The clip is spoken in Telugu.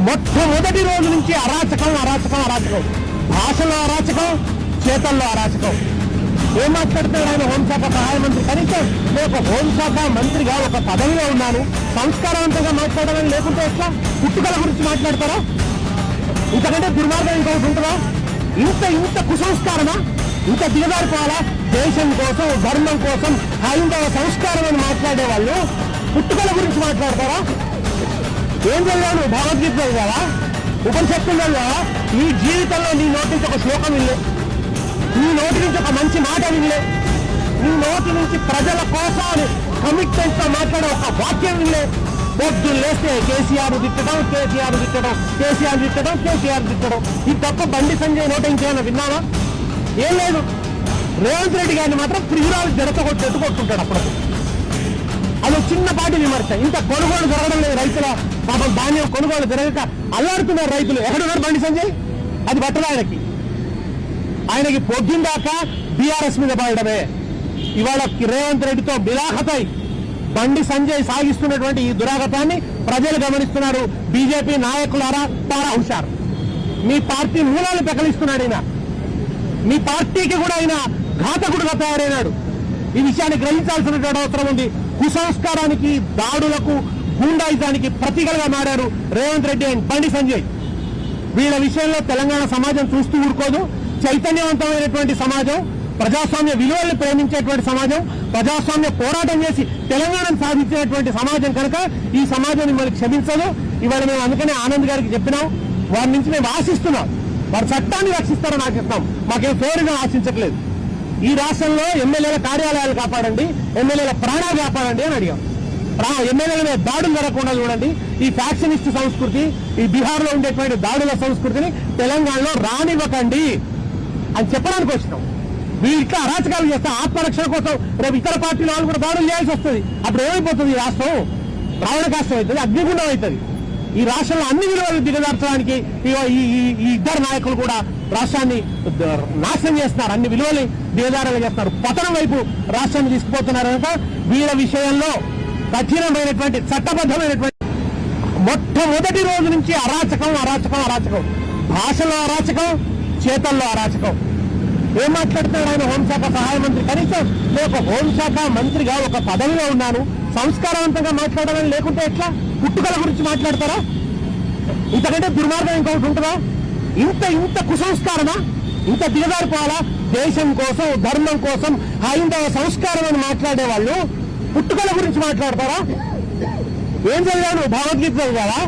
మొట్టమొదటి రోజు నుంచి అరాచకం అరాచకం అరాచకం, భాషలో అరాచకం, చేతల్లో అరాచకం. ఏం మాట్లాడతాడు ఆయన? హోంశాఖ సహాయ మంత్రి. కనీసం నేను ఒక హోంశాఖ మంత్రిగా ఒక పదవిలో ఉన్నాను, సంస్కారవంతంగా మాట్లాడాలని లేకుంటే ఎట్లా? పుట్టుకల గురించి మాట్లాడతారా? ఇంతకంటే దుర్మార్గం ఇంకొకటి ఉంటుందా? ఇంత కుసంస్కారమా? ఇంత దిగజారిపోవాలా? దేశం కోసం, ధర్మం కోసం, హైందవ సంస్కారం అని మాట్లాడే వాళ్ళు పుట్టుకల గురించి మాట్లాడతారా? ఏం చదివాను? భగవద్గీత చదివావా? ఉపనిషత్తులు చదివావా? నీ జీవితంలో నీ నోటి నుంచి ఒక శ్లోకం వినలే, నీ నోటి నుంచి ఒక మంచి మాట వినలే, నీ నోటి నుంచి ప్రజల కోసం కమిట్మెంట్ తో మాట్లాడే ఒక వాక్యం వినలే. పొద్దున్న లేస్తే కేసీఆర్ తిట్టడం, కేసీఆర్ తిట్టడం, కేసీఆర్ తిట్టడం, కేసీఆర్ తిట్టడం. ఈ తప్ప బండి సంజయ్ నోట ఇంకేమైనా విన్నావా? ఏం లేదు. రేవంత్ రెడ్డి గారిని మాత్రం ప్రియురాలు జడత కొట్టుకుంటాడు అప్పుడప్పుడు. అది చిన్నపాటి విమర్శ. ఇంత కొనుగోలు జరగడం లేదు, రైతుల పాపం ధాన్యం కొనుగోలు జరగక అల్లాడుతున్నారు రైతులు. ఎక్కడున్నారు బండి సంజయ్? అది పట్టదు ఆయనకి పొద్దుందాకా బీఆర్ఎస్ మీద పడడమే. ఇవాళ రేవంత్ రెడ్డితో బిలాఖతై బండి సంజయ్ సాగిస్తున్నటువంటి ఈ దురాగతాన్ని ప్రజలు గమనిస్తున్నారు. బీజేపీ నాయకులారా తారా హుషారు. మీ పార్టీ మూలాలు పెకలిస్తున్నాడు ఆయన. మీ పార్టీకి కూడా ఆయన ఘాతకుడుగా తయారైనాడు. ఈ విషయాన్ని గ్రహించాల్సినటువంటి అవసరం ఉంది. కుసంస్కారానికి, దాడులకు, గూండాయిజానికి ప్రతీకలుగా మారారు రేవంత్ రెడ్డి అండ్ బండి సంజయ్. వీళ్ళ విషయంలో తెలంగాణ సమాజం చూస్తూ ఊరుకోదు. చైతన్యవంతమైనటువంటి సమాజం, ప్రజాస్వామ్య విలువల్ని ప్రేమించేటువంటి సమాజం, ప్రజాస్వామ్య పోరాటం చేసి తెలంగాణను సాధించినటువంటి సమాజం కనుక ఈ సమాజం మిమ్మల్ని క్షమించదు. ఇవాళ మేము అందుకనే ఆనంద్ గారికి చెప్పినాం, వారి నుంచి మేము ఆశిస్తున్నాం, వారి చట్టాన్ని రక్షిస్తారని ఆశిస్తాం. మాకేం ఫేరుగా ఆశించట్లేదు. ఈ రాష్ట్రంలో ఎమ్మెల్యేల కార్యాలయాలు కాపాడండి, ఎమ్మెల్యేల ప్రాణాలు కాపాడండి అని అడిగాం. ఎమ్మెల్యేల మీద దాడులు జరగకుండా చూడండి. ఈ ఫ్యాక్షనిస్ట్ సంస్కృతి, ఈ బీహార్ లో ఉండేటువంటి దాడుల సంస్కృతిని తెలంగాణలో రానివ్వకండి అని చెప్పడానికి వచ్చినాం. వీళ్ళు ఇట్లా అరాచకాలు చేస్తే ఆత్మరక్షణ కోసం రేపు ఇతర పార్టీల వాళ్ళు కూడా దాడులు చేయాల్సి వస్తుంది. అప్పుడు ఏమైపోతుంది? ఈ రాష్ట్రం రావణ కష్టం అవుతుంది, అగ్నిగుండం అవుతుంది. ఈ రాష్ట్రంలో అన్ని విలువలు దిగజార్చడానికి ఈ ఇద్దరు నాయకులు కూడా రాష్ట్రాన్ని నాశనం చేస్తున్నారు, అన్ని విలువలు దిగజారుగా చేస్తున్నారు, పతనం వైపు రాష్ట్రాన్ని తీసుకుపోతున్నారు. కనుక వీళ్ళ విషయంలో కఠినమైనటువంటి చట్టబద్ధమైనటువంటి మొట్టమొదటి రోజు నుంచి అరాచకం అరాచకం అరాచకం, భాషలో అరాచకం, చేతల్లో అరాచకం. ఏం మాట్లాడతాడు ఆయన? హోంశాఖ సహాయ మంత్రి. కనీసం నేను ఒక హోంశాఖ మంత్రిగా ఒక పదవిలో ఉన్నాను, సంస్కారవంతంగా మాట్లాడాలని లేకుంటే ఎట్లా? పుట్టుకల గురించి మాట్లాడతారా? ఇంతకంటే దుర్మార్గం ఇంకొకటి ఉంటుందా? ఇంత కుసంస్కారమా? ఇంత దిగజారిపోవాలా? దేశం కోసం, ధర్మం కోసం, హైందవ సంస్కారం అని మాట్లాడే వాళ్ళు పుట్టుకల గురించి మాట్లాడతారా? ఏం చదివాను? భగవద్గీత చదివావా?